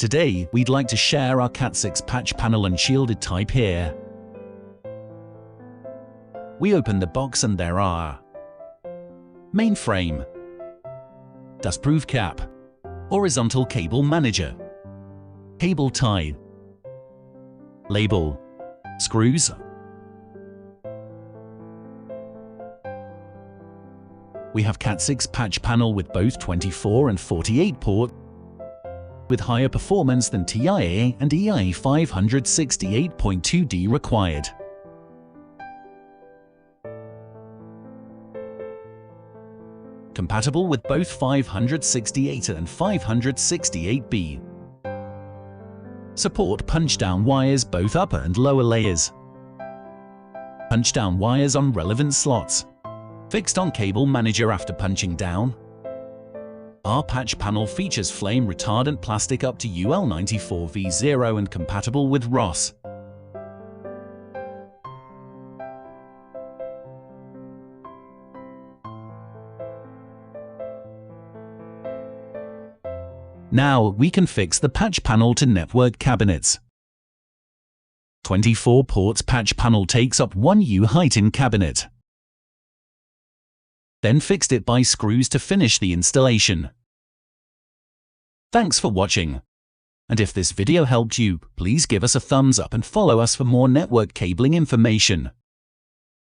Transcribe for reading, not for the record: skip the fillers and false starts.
Today, we'd like to share our Cat6 patch panel Unshielded type here. We open the box and there are main frame, dustproof cap, horizontal cable manager, cable tie, label, screws. We have Cat6 patch panel with both 24 and 48 port, with higher performance than TIA and EIA 568.2D required. Compatible with both 568 and 568B. Support punch-down wires both upper and lower layers. Punch-down wires on relevant slots. Fixed on cable manager after punching down. Our patch panel features flame retardant plastic up to UL94V0 and compatible with ROS. Now we can fix the patch panel to network cabinets. 24 ports patch panel takes up 1 U height in cabinet. Then fixed it by screws to finish the installation. Thanks for watching. And if this video helped you, please give us a thumbs up and follow us for more network cabling information.